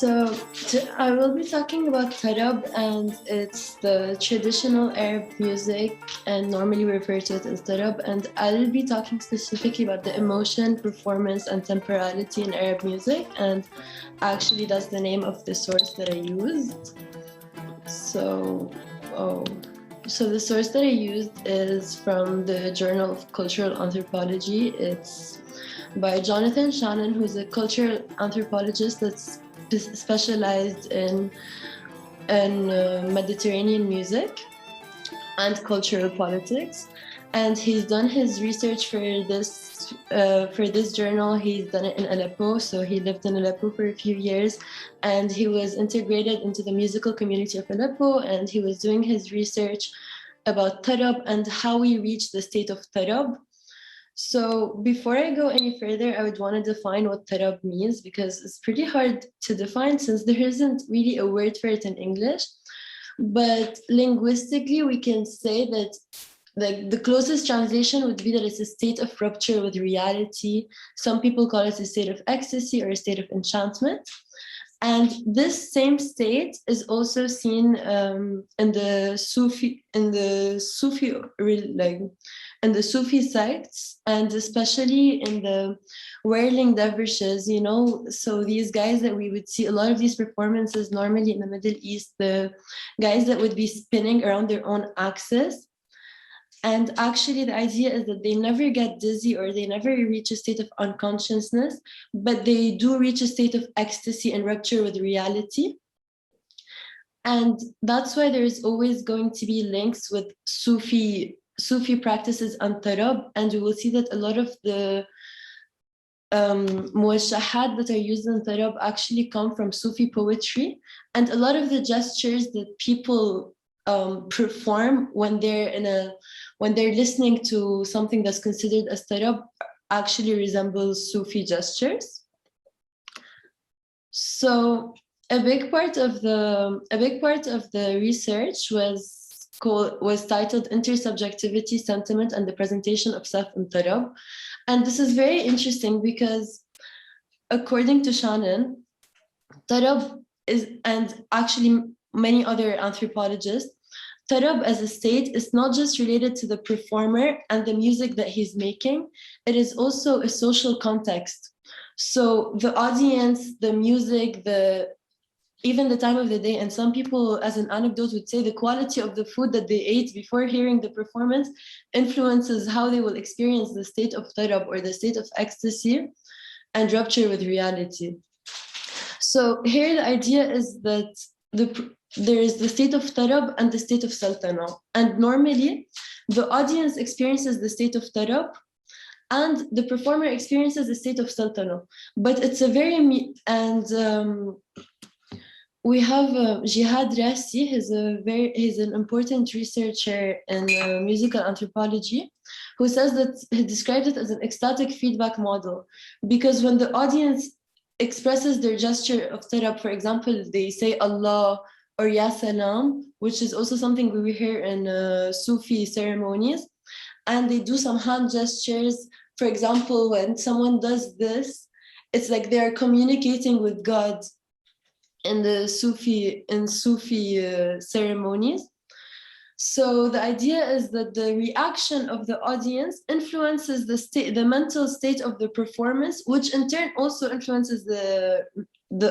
I will be talking about Tarab, and it's the traditional Arab music, and normally we refer to it as Tarab. And I'll be talking specifically about the emotion, performance, and temporality in Arab music. And actually, that's the name of the source that I used. So the source that I used is from the Journal of Cultural Anthropology. It's by Jonathan Shannon, who's a cultural anthropologist that's specialized in Mediterranean music and cultural politics. And he's done his research for this journal. He's done it in Aleppo, so he lived in Aleppo for a few years, and he was integrated into the musical community of Aleppo, and he was doing his research about Tarab and how we reach the state of Tarab. So before I go any further, I would want to define what Tarab means, because it's pretty hard to define since there isn't really a word for it in English. But linguistically, we can say that the closest translation would be that it's a state of rupture with reality. Some people call it a state of ecstasy or a state of enchantment. And this same state is also seen in the Sufi sects, and especially in the whirling dervishes, you know. So these guys that we would see a lot of these performances normally in the Middle East, the guys that would be spinning around their own axis. And actually, the idea is that they never get dizzy or they never reach a state of unconsciousness, but they do reach a state of ecstasy and rupture with reality. And that's why there's always going to be links with Sufi practices and Tarab. And we will see that a lot of the muwashahat that are used in Tarab actually come from Sufi poetry. And a lot of the gestures that people perform when they're listening to something that's considered as Tarab actually resembles Sufi gestures. So a big part of the research was titled Intersubjectivity, Sentiment, and the Presentation of Self in Tarab. And this is very interesting because according to Shannon, Tarab is, and actually many other anthropologists, Tarab as a state is not just related to the performer and the music that he's making, it is also a social context. So the audience, the music, even the time of the day, and some people, as an anecdote, would say the quality of the food that they ate before hearing the performance influences how they will experience the state of Tarab or the state of ecstasy and rupture with reality. So here the idea is that there is the state of Tarab and the state of Sultana. And normally, the audience experiences the state of Tarab and the performer experiences the state of Sultana. But it's a very, we have Jihad Rassi, he's an important researcher in musical anthropology, who says that he described it as an ecstatic feedback model, because when the audience expresses their gesture of Tarab, for example, they say Allah or Ya Salam, which is also something we hear in Sufi ceremonies, and they do some hand gestures. For example, when someone does this, it's like they're communicating with God in the Sufi ceremonies. So the idea is that the reaction of the audience influences the mental state of the performance, which in turn also influences the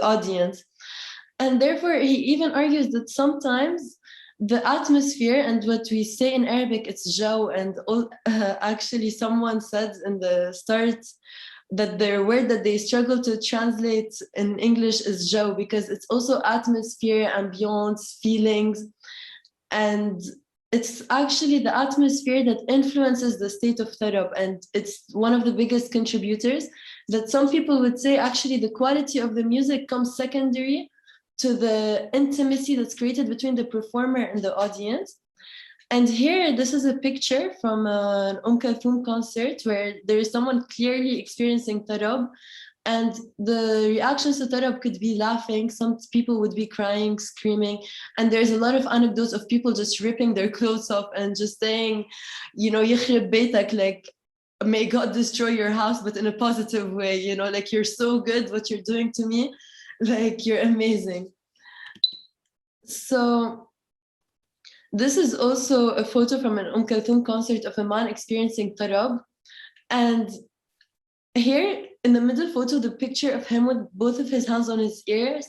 audience. And therefore, he even argues that sometimes the atmosphere, and what we say in Arabic, it's jaw, and actually someone said in the start that their word that they struggle to translate in English is jaw, because it's also atmosphere, ambience, feelings. And it's actually the atmosphere that influences the state of Tarab. And it's one of the biggest contributors that some people would say actually the quality of the music comes secondary to the intimacy that's created between the performer and the audience. And here, this is a picture from an Kulthum concert where there is someone clearly experiencing Tarab, and the reactions to Tarab could be laughing, some people would be crying, screaming, and there's a lot of anecdotes of people just ripping their clothes off and just saying, you know, يخرب بيتك, like, may God destroy your house, but in a positive way, you know, like, you're so good what you're doing to me. Like, you're amazing. So this is also a photo from an Kulthum concert of a man experiencing Tarab. And here in the middle photo, the picture of him with both of his hands on his ears,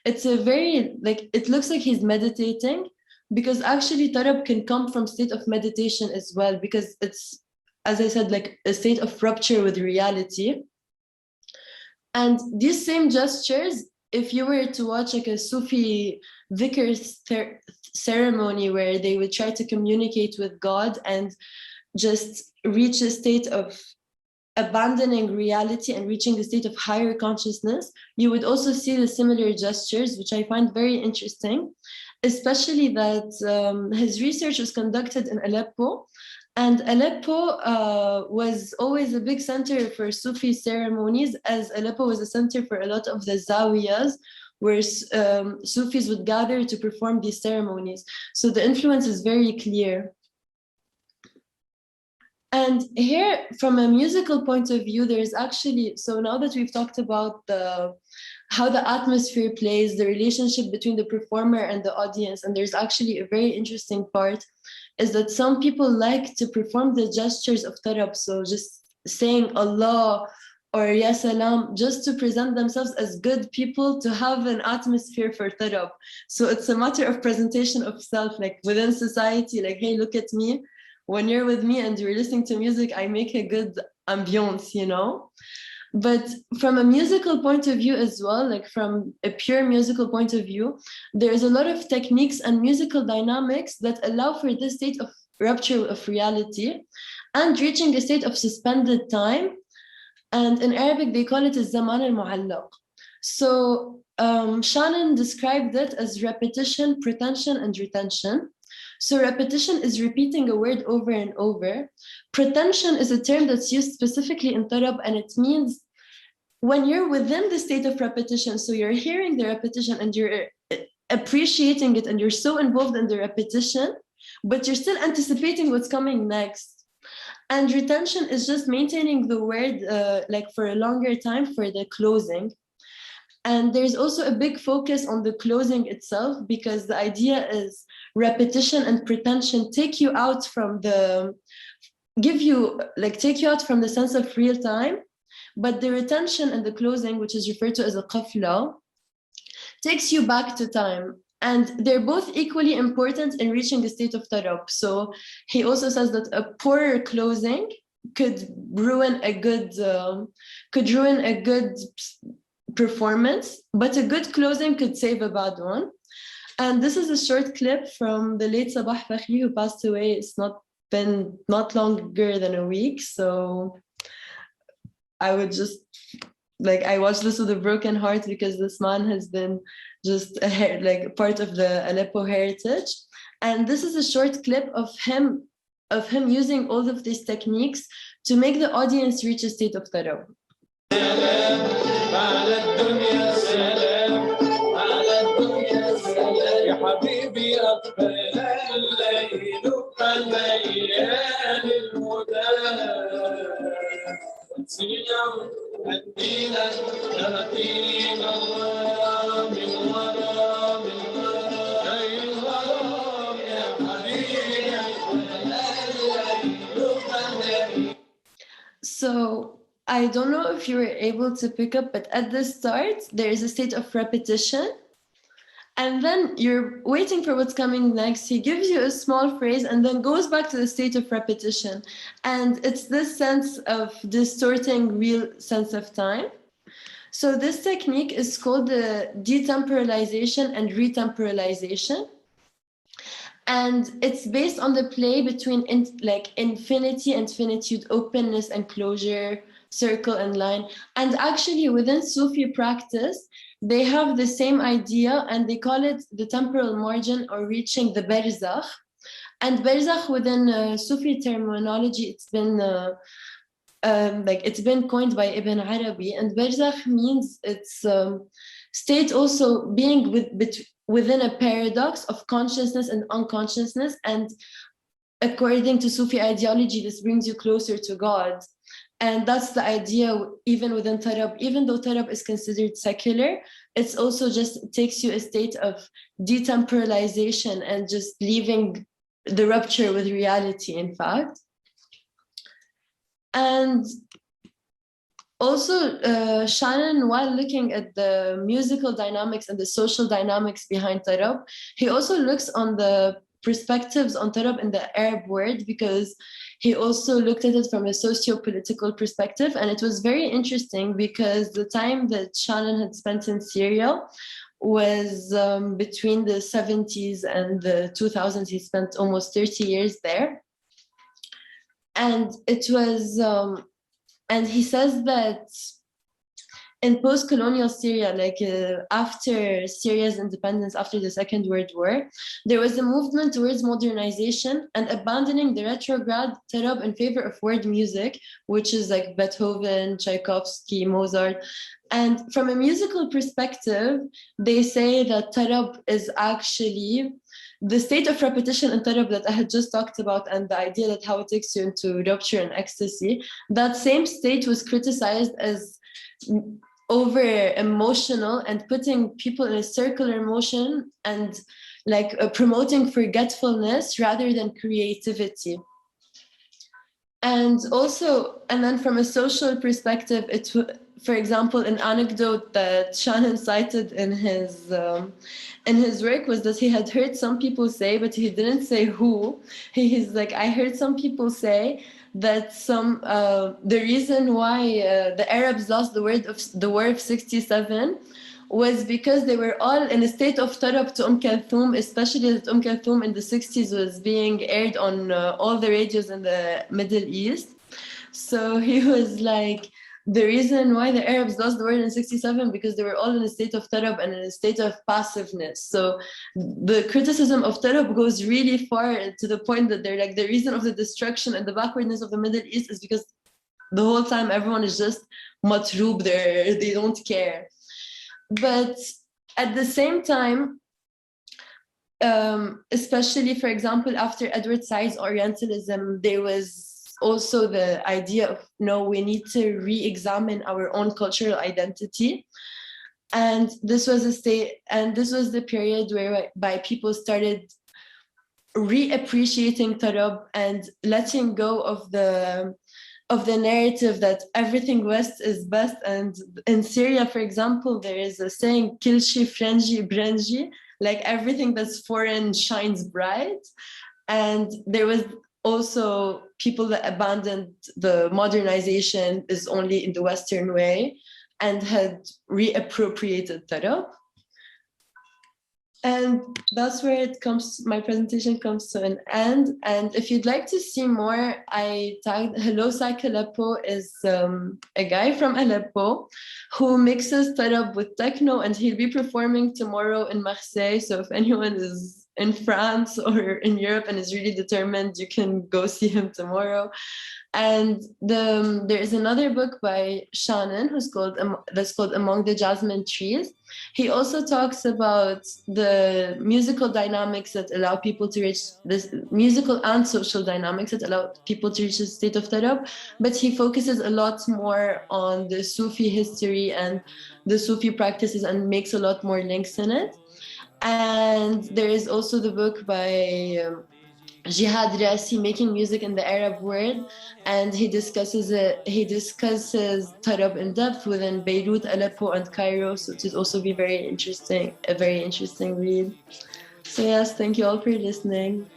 it's a very, like, it looks like he's meditating, because actually Tarab can come from state of meditation as well, because it's, as I said, like a state of rupture with reality. And these same gestures, if you were to watch like a Sufi vicar's ceremony where they would try to communicate with God and just reach a state of abandoning reality and reaching a state of higher consciousness, you would also see the similar gestures, which I find very interesting, especially that his research was conducted in Aleppo. And Aleppo was always a big center for Sufi ceremonies, as Aleppo was a center for a lot of the zawiyas, where Sufis would gather to perform these ceremonies. So the influence is very clear. And here, from a musical point of view, there's actually, so now that we've talked about how the atmosphere plays, the relationship between the performer and the audience, and there's actually a very interesting part, is that some people like to perform the gestures of tarab, so just saying Allah or Ya Salam, just to present themselves as good people, to have an atmosphere for tarab. So it's a matter of presentation of self, like within society, like, hey, look at me. When you're with me and you're listening to music, I make a good ambiance, you know? But from a musical point of view as well, like from a pure musical point of view, there's a lot of techniques and musical dynamics that allow for this state of rupture of reality and reaching a state of suspended time. And in Arabic, they call it al-zaman al-mu'allaq. So Shannon described it as repetition, pretension, and retention. So repetition is repeating a word over and over. Pretension is a term that's used specifically in Tarab, and it means when you're within the state of repetition, so you're hearing the repetition and you're appreciating it and you're so involved in the repetition, but you're still anticipating what's coming next. And retention is just maintaining the word like for a longer time for the closing. And there's also a big focus on the closing itself, because the idea is repetition and pretension take you out from the, take you out from the sense of real time, but the retention and the closing, which is referred to as a qafla, takes you back to time. And they're both equally important in reaching the state of tarab. So he also says that a poor closing could ruin a good performance, but a good closing could save a bad one. And this is a short clip from the late Sabah Fakhri, who passed away. It's not longer than a week. So I would just, I watched this with a broken heart, because this man has been just part of the Aleppo heritage. And this is a short clip of him using all of these techniques to make the audience reach a state of tarab. على الدنيا سلام على الدنيا سلام يا حبيبي أقبل الليل كليالي الهدى نسينا هدينا نهدينا الله من ورا من ورا أي الغرام يا حبيبي أقبل الليل كليالي. So I don't know if you were able to pick up, but at the start, there is a state of repetition. And then you're waiting for what's coming next. He gives you a small phrase and then goes back to the state of repetition. And it's this sense of distorting real sense of time. So this technique is called the detemporalization and retemporalization. And it's based on the play between infinity and finitude, openness and closure, circle and line. And actually within Sufi practice, they have the same idea, and they call it the temporal margin, or reaching the barzakh. And barzakh within Sufi terminology, it's been coined by Ibn Arabi, and barzakh means it's state also being within a paradox of consciousness and unconsciousness. And according to Sufi ideology, this brings you closer to God. And that's the idea even within Tarab. Even though Tarab is considered secular, it's also just takes you a state of detemporalization and just leaving the rupture with reality, in fact. And also, Shannon, while looking at the musical dynamics and the social dynamics behind Tarab, he also looks on the perspectives on Tarab in the Arab world, because he also looked at it from a socio-political perspective. And it was very interesting because the time that Shannon had spent in Syria was between the 70s and the 2000s. He spent almost 30 years there. And it was, and he says that in post-colonial Syria, like after Syria's independence, after the Second World War, there was a movement towards modernization and abandoning the retrograde Tarab in favor of world music, which is like Beethoven, Tchaikovsky, Mozart. And from a musical perspective, they say that Tarab is actually the state of repetition in Tarab that I had just talked about, and the idea that how it takes you into rupture and ecstasy. That same state was criticized as over emotional and putting people in a circular motion and like promoting forgetfulness rather than creativity. And also, and then from a social perspective, for example, an anecdote that Shannon cited in his work was that he had heard some people say, but he didn't say who. He's like, I heard some people say that the reason why the Arabs lost the war of 67 was because they were all in a state of tarab to Kulthum, especially that Kulthum in the 60s was being aired on all the radios in the Middle East. So he was like, the reason why the Arabs lost the war in 67 because they were all in a state of tarab and in a state of passiveness. So the criticism of tarab goes really far to the point that they're like, the reason of the destruction and the backwardness of the Middle East is because the whole time everyone is just matroob there, they don't care. But at the same time, especially, for example, after Edward Said's Orientalism, there was also the idea of, no, we need to re-examine our own cultural identity. And this was the period whereby people started reappreciating Tarab and letting go of the narrative that everything West is best. And in Syria, for example, there is a saying, Kilshi Frenji Brenji, like everything that's foreign shines bright. And there was also people that abandoned the modernization is only in the Western way and had reappropriated Tarab. And that's where my presentation comes to an end. And if you'd like to see more, I tagged Hello Psych Aleppo is a guy from Aleppo who mixes Tarab with techno, and he'll be performing tomorrow in Marseille. So if anyone is in France or in Europe and is really determined, you can go see him tomorrow. And there is another book by Shannon that's called Among the Jasmine Trees. He also talks about the musical dynamics that allow people to reach this musical and social dynamics that allow people to reach the state of tarab, but he focuses a lot more on the Sufi history and the Sufi practices and makes a lot more links in it. And there is also the book by Jihad Rasi, Making Music in the Arab World, and he discusses Tarab in depth within Beirut, Aleppo, and Cairo. So it would also be a very interesting read. So yes, thank you all for listening.